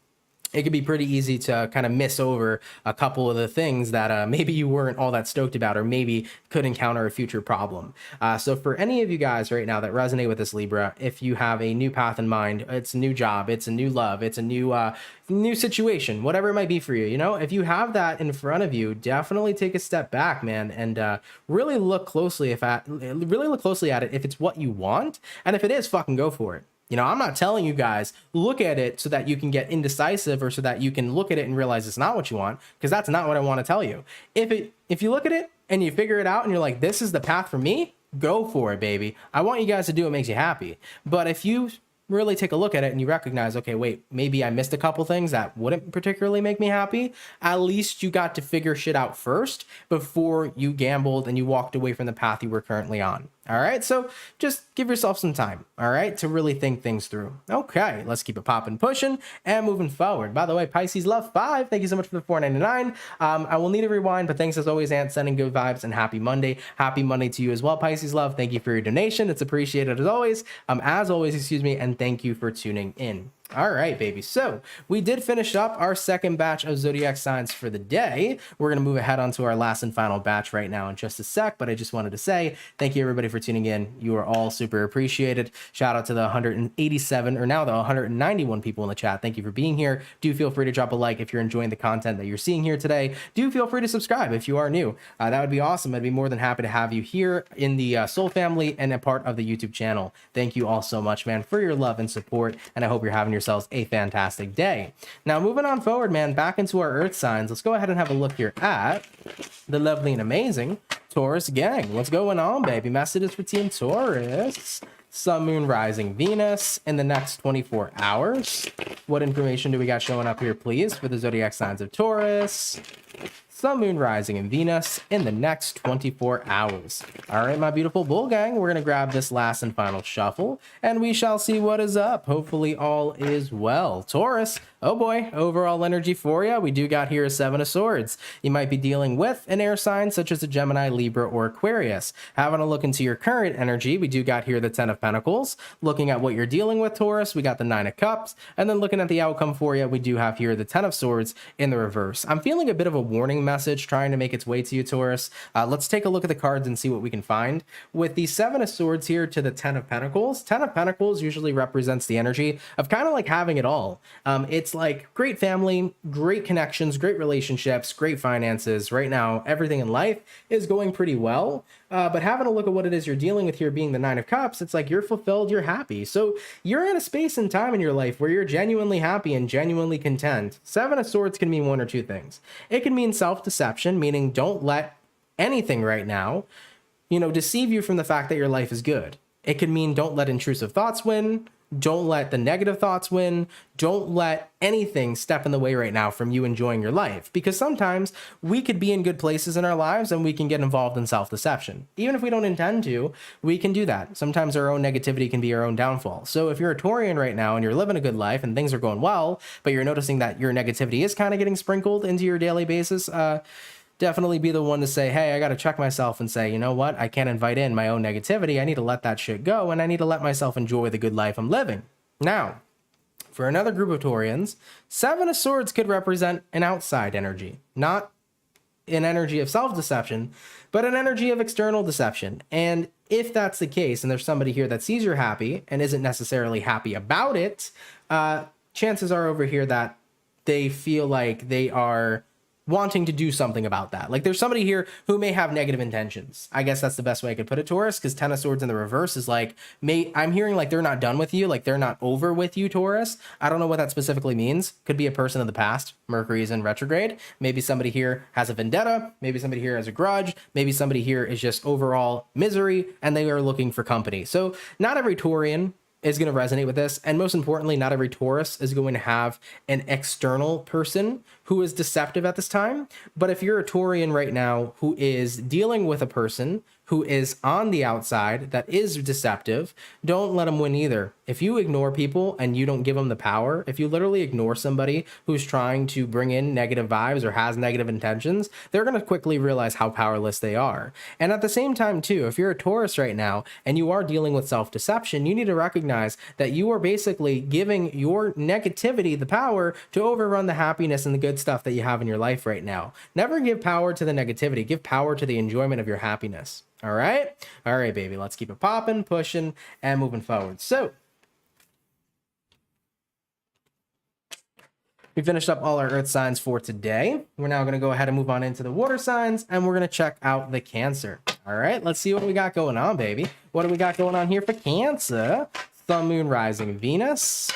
it could be pretty easy to kind of miss over a couple of the things that maybe you weren't all that stoked about or maybe could encounter a future problem. So for any of you guys right now that resonate with this Libra, if you have a new path in mind, it's a new job, it's a new love, it's a new situation, whatever it might be for you, you know, if you have that in front of you, definitely take a step back, man, and really look closely at it if it's what you want, and if it is, fucking go for it. You know, I'm not telling you guys, look at it so that you can get indecisive or so that you can look at it and realize it's not what you want, because that's not what I want to tell you. If you look at it and you figure it out and you're like, this is the path for me, go for it, baby. I want you guys to do what makes you happy. But if you really take a look at it and you recognize, okay, wait, maybe I missed a couple things that wouldn't particularly make me happy, at least you got to figure shit out first before you gambled and you walked away from the path you were currently on. All right, so just give yourself some time, all right, to really think things through. Okay, let's keep it popping, pushing, and moving forward. By the way, Pisces Love 5, thank you so much for the $4.99. I will need a rewind, but thanks as always, Ant, sending good vibes, and happy Monday. Happy Monday to you as well, Pisces Love. Thank you for your donation. It's appreciated as always, and thank you for tuning in. All right, baby. So we did finish up our second batch of zodiac signs for the day. We're going to move ahead onto our last and final batch right now in just a sec, but I just wanted to say thank you everybody for tuning in. You are all super appreciated. Shout out to the 187 or now the 191 people in the chat. Thank you for being here. Do feel free to drop a like if you're enjoying the content that you're seeing here today. Do feel free to subscribe if you are new. That would be awesome. I'd be more than happy to have you here in the Soul family and a part of the YouTube channel. Thank you all so much, man, for your love and support, and I hope you're having yourselves a fantastic day. Now, moving on forward, man, back into our earth signs. Let's go ahead and have a look here at the lovely and amazing Taurus gang. What's going on, baby? Messages for Team Taurus. Sun, Moon, Rising, Venus in the next 24 hours. What information do we got showing up here, please, for the zodiac signs of Taurus? Sun, Moon, Rising, and Venus in the next 24 hours. All right, my beautiful bull gang, we're going to grab this last and final shuffle, and we shall see what is up. Hopefully all is well. Taurus, oh boy, overall energy for you. We do got here a Seven of Swords. You might be dealing with an air sign such as a Gemini, Libra, or Aquarius. Having a look into your current energy, we do got here the Ten of Pentacles. Looking at what you're dealing with, Taurus, we got the Nine of Cups, and then looking at the outcome for you, we do have here the Ten of Swords in the reverse. I'm feeling a bit of a warning message trying to make its way to you, Taurus. Let's take a look at the cards and see what we can find. With the Seven of Swords here to the Ten of Pentacles, Ten of Pentacles usually represents the energy of kind of like having it all. It's like great family, great connections, great relationships, great finances. Right now, everything in life is going pretty well. But having a look at what it is you're dealing with here being the Nine of Cups, it's like you're fulfilled, you're happy. So you're in a space and time in your life where you're genuinely happy and genuinely content. Seven of Swords can mean one or two things. It can mean self-deception, meaning don't let anything right now, deceive you from the fact that your life is good. It could mean don't let intrusive thoughts win. Don't let the negative thoughts win. Don't let anything step in the way right now from you enjoying your life. Because sometimes we could be in good places in our lives and we can get involved in self-deception. Even if we don't intend to, we can do that. Sometimes our own negativity can be our own downfall. So if you're a Taurian right now and you're living a good life and things are going well, but you're noticing that your negativity is kind of getting sprinkled into your daily basis, definitely be the one to say, hey, I got to check myself and say, you know what? I can't invite in my own negativity. I need to let that shit go, and I need to let myself enjoy the good life I'm living. Now, for another group of Taurians, Seven of Swords could represent an outside energy, not an energy of self-deception, but an energy of external deception. And if that's the case, and there's somebody here that sees you're happy and isn't necessarily happy about it, chances are over here that they feel like they are wanting to do something about that. Like there's somebody here who may have negative intentions. I guess that's the best way I could put it, Taurus, because Ten of Swords in the reverse is like, I'm hearing like they're not done with you, like they're not over with you, Taurus. I don't know what that specifically means. Could be a person of the past. Mercury is in retrograde. Maybe somebody here has a vendetta. Maybe somebody here has a grudge. Maybe somebody here is just overall misery and they are looking for company. So not every Taurian is going to resonate with this. And most importantly, not every Taurus is going to have an external person who is deceptive at this time. But if you're a Taurian right now who is dealing with a person who is on the outside that is deceptive, don't let them win either. If you ignore people and you don't give them the power, if you literally ignore somebody who's trying to bring in negative vibes or has negative intentions, they're going to quickly realize how powerless they are. And at the same time too, if you're a Taurus right now and you are dealing with self-deception, you need to recognize that you are basically giving your negativity the power to overrun the happiness and the good stuff that you have in your life right now. Never give power to the negativity. Give power to the enjoyment of your happiness. All right, baby. Let's keep it popping, pushing, and moving forward. So we finished up all our earth signs for today. We're now going to go ahead and move on into the water signs, and we're going to check out the Cancer. All right, let's see what we got going on, baby. What do we got going on here for Cancer? Sun, Moon, Rising, Venus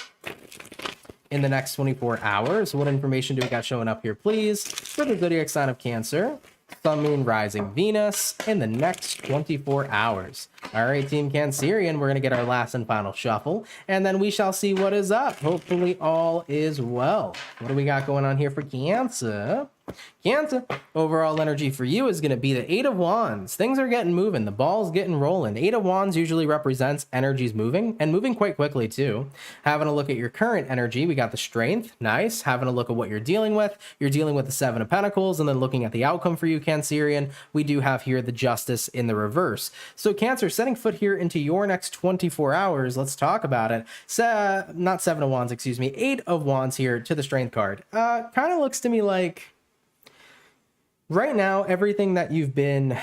in the next 24 hours. What information do we got showing up here, please, for the zodiac sign of Cancer? Sun, Moon, Rising, Venus in the next 24 hours. All right, Team Cancerian, we're going to get our last and final shuffle, and then we shall see what is up. Hopefully all is well. What do we got going on here for Cancer? Cancer, overall energy for you is going to be the Eight of Wands. Things are getting moving. The ball's getting rolling. Eight of Wands usually represents energies moving and moving quite quickly too. Having a look at your current energy, we got the Strength. Nice. Having a look at what you're dealing with. You're dealing with the Seven of Pentacles, and then looking at the outcome for you, Cancerian, we do have here the Justice in the reverse. So Cancer, setting foot here into your next 24 hours, let's talk about it. Not Seven of Wands, excuse me. Eight of Wands here to the Strength card. Kind of looks to me like right now, everything that you've been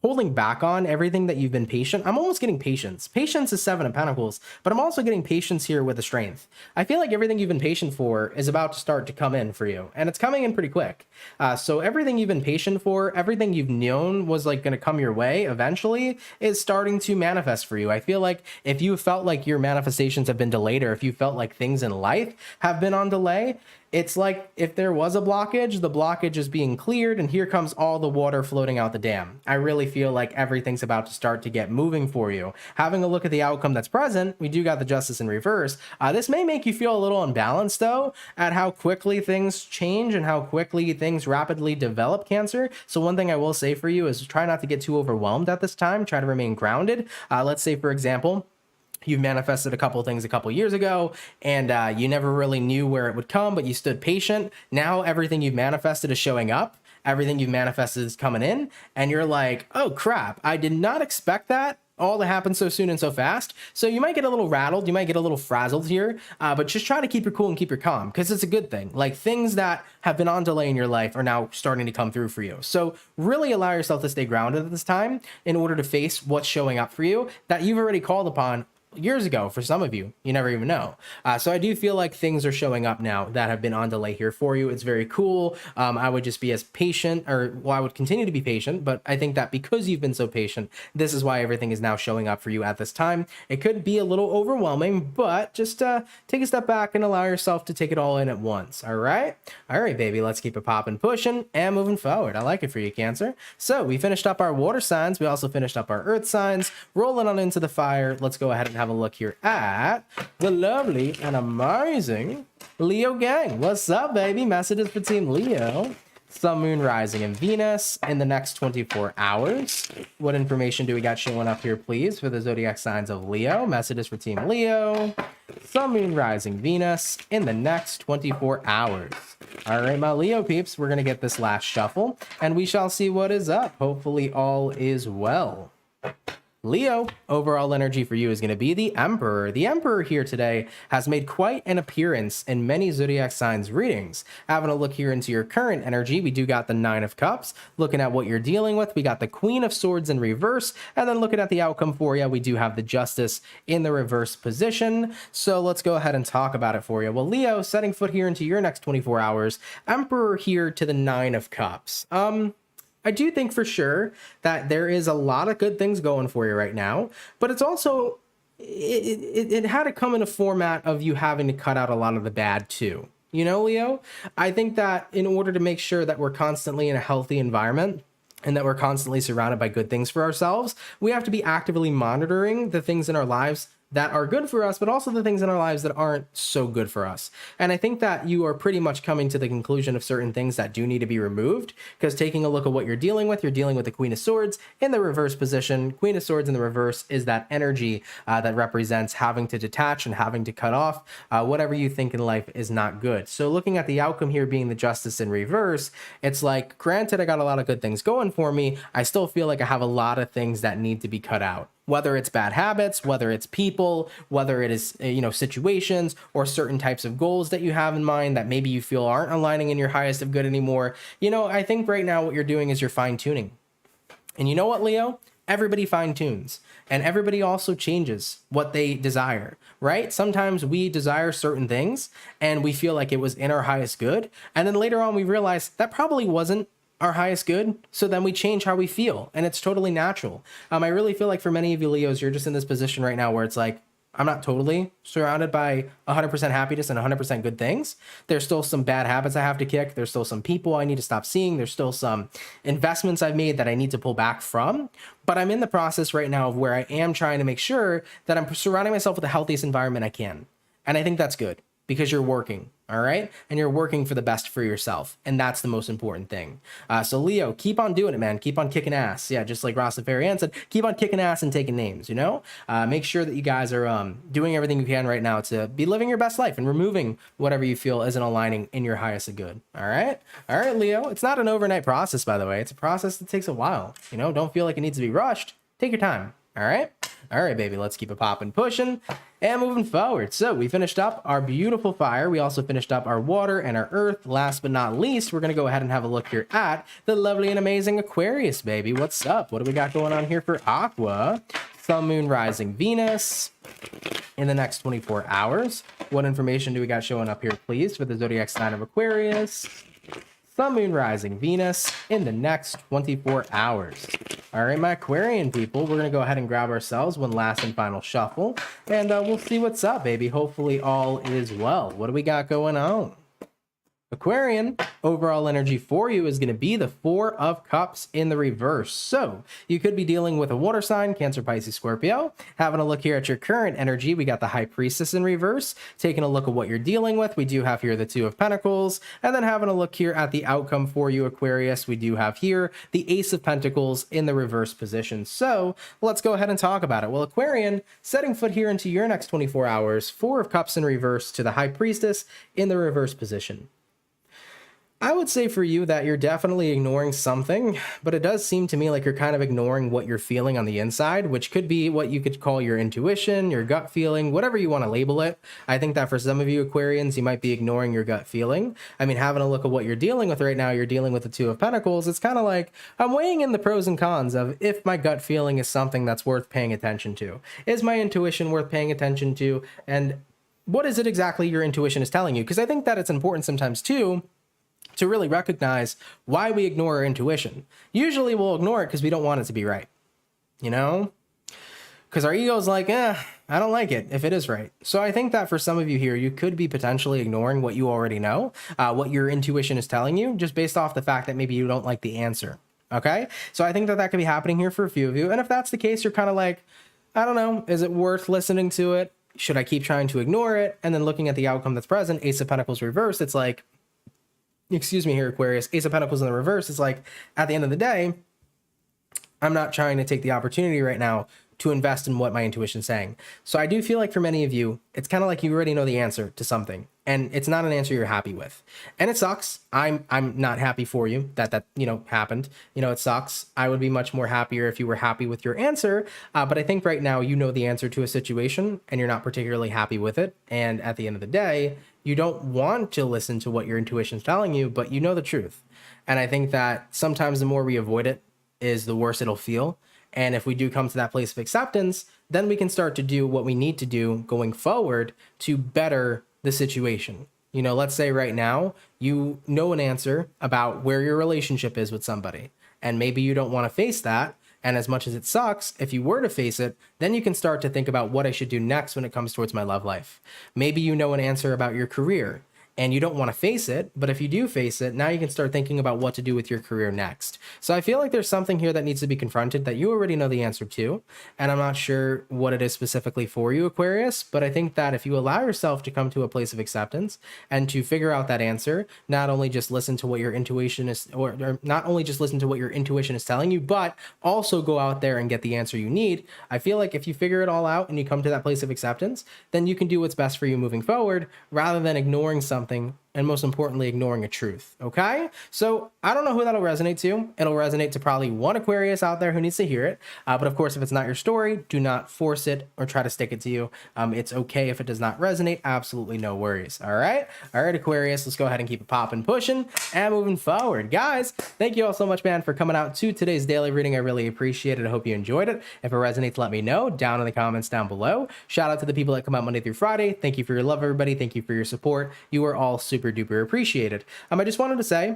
holding back on, everything that you've been patient, I'm almost getting patience. Patience is Seven of Pentacles, but I'm also getting patience here with the Strength. I feel like everything you've been patient for is about to start to come in for you, and it's coming in pretty quick. So everything you've been patient for, everything you've known was like going to come your way eventually is starting to manifest for you. I feel like if you felt like your manifestations have been delayed, or if you felt like things in life have been on delay, It's like if there was a blockage, the blockage is being cleared, and here comes all the water floating out the dam. I really feel like everything's about to start to get moving for you. Having a look at the outcome that's present, we do got the Justice in reverse. This may make you feel a little unbalanced, though, at how quickly things change and how quickly things rapidly develop, Cancer. So one thing I will say for you is try not to get too overwhelmed at this time. Try to remain grounded. Let's say, for example, you've manifested a couple of things a couple years ago, and you never really knew where it would come, but you stood patient. Now everything you've manifested is showing up. Everything you've manifested is coming in, and you're like, oh crap, I did not expect that all to happen so soon and so fast. So you might get a little rattled, you might get a little frazzled here, but just try to keep your cool and keep your calm, because it's a good thing. Like, things that have been on delay in your life are now starting to come through for you. So really allow yourself to stay grounded at this time in order to face what's showing up for you that you've already called upon years ago. For some of you, you never even know. So I do feel like things are showing up now that have been on delay here for you. It's very cool. I would just be as patient, or well, I would continue to be patient, but I think that because you've been so patient, this is why everything is now showing up for you at this time. It could be a little overwhelming, but just take a step back and allow yourself to take it all in at once. All right, baby, let's keep it popping, pushing, and moving forward. I like it for you, Cancer. So we finished up our water signs. We also finished up our earth signs. Rolling on into the fire. Let's go ahead and have a look here at the lovely and amazing Leo gang. What's up, baby? Messages for Team Leo. Sun, Moon, Rising, and Venus in the next 24 hours. What information do we got showing up here, please, for the zodiac signs of Leo? Messages for Team Leo. Sun, Moon, Rising, Venus in the next 24 hours. All right, my Leo peeps, we're going to get this last shuffle, and we shall see what is up. Hopefully all is well. Leo, overall energy for you is going to be the Emperor. The Emperor here today has made quite an appearance in many zodiac signs readings. Having a look here into your current energy, we do got the Nine of Cups. Looking at what you're dealing with, we got the Queen of Swords in reverse. And then looking at the outcome for you, we do have the Justice in the reverse position. So let's go ahead and talk about it for you. Well, Leo, setting foot here into your next 24 hours, Emperor here to the Nine of Cups. I do think for sure that there is a lot of good things going for you right now, but it's also, it had to come in a format of you having to cut out a lot of the bad too. You know, Leo, I think that in order to make sure that we're constantly in a healthy environment and that we're constantly surrounded by good things for ourselves, we have to be actively monitoring the things in our lives that are good for us, but also the things in our lives that aren't so good for us. And I think that you are pretty much coming to the conclusion of certain things that do need to be removed, because taking a look at what you're dealing with the Queen of Swords in the reverse position. Queen of Swords in the reverse is that energy that represents having to detach and having to cut off whatever you think in life is not good. So looking at the outcome here being the Justice in reverse, it's like, granted, I got a lot of good things going for me, I still feel like I have a lot of things that need to be cut out. Whether it's bad habits, whether it's people, whether it is, situations or certain types of goals that you have in mind that maybe you feel aren't aligning in your highest of good anymore. I think right now what you're doing is you're fine tuning. And you know what, Leo? Everybody fine tunes, and everybody also changes what they desire, right? Sometimes we desire certain things and we feel like it was in our highest good. And then later on we realize that probably wasn't our highest good, so then we change how we feel, and it's totally natural. I really feel like for many of you Leos, you're just in this position right now where it's like, I'm not totally surrounded by 100% happiness and 100% good things. There's still some bad habits I have to kick. There's still some people I need to stop seeing. There's still some investments I've made that I need to pull back from. But I'm in the process right now of where I am trying to make sure that I'm surrounding myself with the healthiest environment I can. And I think that's good, because you're working, all right? And you're working for the best for yourself. And that's the most important thing. So Leo, keep on doing it, man. Keep on kicking ass. Yeah, just like Rastafarian said, keep on kicking ass and taking names, Make sure that you guys are doing everything you can right now to be living your best life and removing whatever you feel isn't aligning in your highest of good, all right? All right, Leo, it's not an overnight process, by the way. It's a process that takes a while, Don't feel like it needs to be rushed. Take your time. All right, baby, let's keep it popping, pushing, and moving forward. So we finished up our beautiful fire. We also finished up our water and our earth. Last but not least, we're going to go ahead and have a look here at the lovely and amazing Aquarius, baby. What's up? What do we got going on here for Aqua? Sun, Moon, Rising, Venus in the next 24 hours. What information do we got showing up here, please, for the zodiac sign of Aquarius? Sun, Moon, Rising, Venus in the next 24 hours. All right, my Aquarian people, we're going to go ahead and grab ourselves one last and final shuffle, and we'll see what's up, baby. Hopefully all is well. What do we got going on? Aquarian, overall energy for you is going to be the Four of Cups in the reverse. So you could be dealing with a water sign, Cancer, Pisces, Scorpio. Having a look here at your current energy, we got the High Priestess in reverse. Taking a look at what you're dealing with, we do have here the Two of Pentacles. And then having a look here at the outcome for you, Aquarius, we do have here the Ace of Pentacles in the reverse position. So let's go ahead and talk about it. Well, Aquarian, setting foot here into your next 24 hours, Four of Cups in reverse to the High Priestess in the reverse position. I would say for you that you're definitely ignoring something, but it does seem to me like you're kind of ignoring what you're feeling on the inside, which could be what you could call your intuition, your gut feeling, whatever you want to label it. I think that for some of you Aquarians, you might be ignoring your gut feeling. I mean, having a look at what you're dealing with right now, you're dealing with the Two of Pentacles. It's kind of like I'm weighing in the pros and cons of if my gut feeling is something that's worth paying attention to. Is my intuition worth paying attention to? And what is it exactly your intuition is telling you? Because I think that it's important sometimes too to really recognize why we ignore our intuition. Usually we'll ignore it because we don't want it to be right, you know? Because our ego's like, I don't like it if it is right. So I think that for some of you here, you could be potentially ignoring what you already know, what your intuition is telling you, just based off the fact that maybe you don't like the answer, okay? So I think that that could be happening here for a few of you. And if that's the case, you're kind of like, I don't know, is it worth listening to it? Should I keep trying to ignore it? And then looking at the outcome that's present, Ace of Pentacles reversed, it's like, excuse me here, Aquarius, Ace of Pentacles in the reverse. It's like, at the end of the day, I'm not trying to take the opportunity right now to invest in what my intuition's saying. So I do feel like for many of you, it's kind of like you already know the answer to something, and it's not an answer you're happy with. And it sucks. I'm not happy for you that happened. It sucks. I would be much more happier if you were happy with your answer. But I think right now you know the answer to a situation and you're not particularly happy with it. And at the end of the day, you don't want to listen to what your intuition's telling you, but you know the truth. And I think that sometimes the more we avoid it is the worse it'll feel. And if we do come to that place of acceptance, then we can start to do what we need to do going forward to better the situation. Let's say right now, you know an answer about where your relationship is with somebody, and maybe you don't want to face that. And as much as it sucks, if you were to face it, then you can start to think about what I should do next when it comes towards my love life. Maybe you know an answer about your career and you don't want to face it, but if you do face it, now you can start thinking about what to do with your career next. So I feel like there's something here that needs to be confronted that you already know the answer to, and I'm not sure what it is specifically for you, Aquarius, but I think that if you allow yourself to come to a place of acceptance and to figure out that answer, not only just listen to what your intuition is, or not only just listen to what your intuition is telling you, but also go out there and get the answer you need. I feel like if you figure it all out and you come to that place of acceptance, then you can do what's best for you moving forward rather than ignoring something, and most importantly, ignoring a truth, okay? So I don't know who that'll resonate to. It'll resonate to probably one Aquarius out there who needs to hear it. But of course, if it's not your story, do not force it or try to stick it to you. It's okay if it does not resonate. Absolutely no worries, all right? All right, Aquarius, let's go ahead and keep it popping, pushing, and moving forward. Guys, thank you all so much, man, for coming out to today's daily reading. I really appreciate it. I hope you enjoyed it. If it resonates, let me know down in the comments down below. Shout out to the people that come out Monday through Friday. Thank you for your love, everybody. Thank you for your support. You are all super duper appreciated. I just wanted to say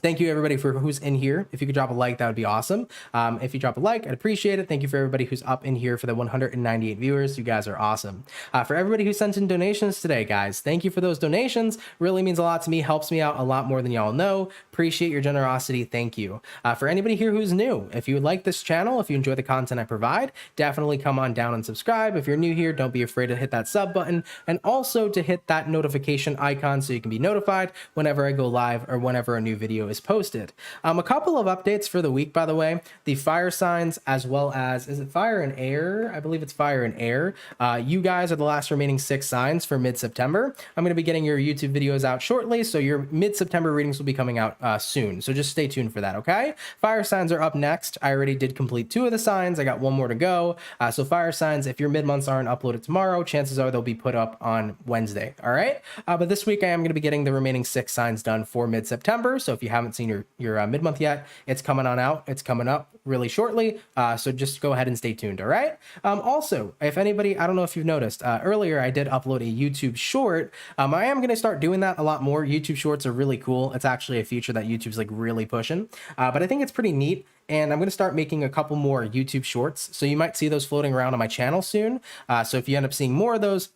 thank you everybody for who's in here. If you could drop a like, that would be awesome. If you drop a like, I'd appreciate it. Thank you for everybody who's up in here for the 198 viewers. You guys are awesome. For everybody who sent in donations today, guys, thank you for those donations. Really means a lot to me, helps me out a lot more than y'all know. Appreciate your generosity. Thank you. For anybody here who's new, if you like this channel, if you enjoy the content I provide, definitely come on down and subscribe. If you're new here, don't be afraid to hit that sub button and also to hit that notification icon so you can be notified whenever I go live or whenever a new video is posted. A couple of updates for the week, by the way. The fire signs, as well as, is it fire and air? I believe it's fire and air. You guys are the last remaining 6 signs for mid-September. I'm going to be getting your YouTube videos out shortly, so your mid-September readings will be coming out soon. So just stay tuned for that, okay? Fire signs are up next. I already did complete 2 of the signs. I got 1 more to go. So fire signs, if your mid-months aren't uploaded tomorrow, chances are they'll be put up on Wednesday, all right? But this week I am going to be getting the remaining 6 signs done for mid-September. So if you haven't seen your mid-month yet, it's coming on out. It's coming up really shortly. So just go ahead and stay tuned, all right? Also, if anybody, I don't know if you've noticed, earlier I did upload a YouTube short. I am going to start doing that a lot more. YouTube shorts are really cool. It's actually a feature that YouTube's like really pushing, but I think it's pretty neat. And I'm going to start making a couple more YouTube shorts. So you might see those floating around on my channel soon. So if you end up seeing more of those,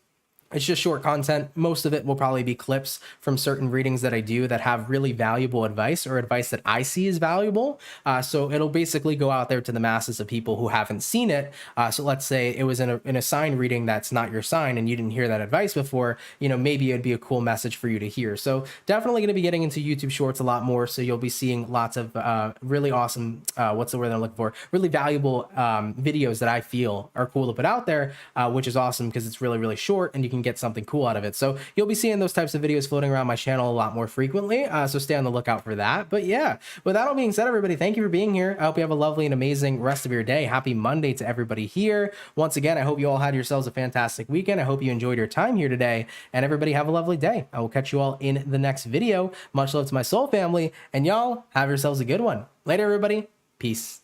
It's just short content. Most of it will probably be clips from certain readings that I do that have really valuable advice or advice that I see as valuable. So it'll basically go out there to the masses of people who haven't seen it. So let's say it was in a sign reading that's not your sign and you didn't hear that advice before, you know, maybe it'd be a cool message for you to hear. So definitely going to be getting into YouTube Shorts a lot more. So you'll be seeing lots of really awesome, what's the word I'm looking for? Really valuable videos that I feel are cool to put out there, which is awesome because it's really, really short and you can get something cool out of it. So you'll be seeing those types of videos floating around my channel a lot more frequently. So stay on the lookout for that. But yeah, with that all being said, everybody, thank you for being here. I hope you have a lovely and amazing rest of your day. Happy Monday to everybody here. Once again, I hope you all had yourselves a fantastic weekend. I hope you enjoyed your time here today, and everybody have a lovely day. I will catch you all in the next video. Much love to my soul family, and y'all have yourselves a good one. Later, everybody. Peace.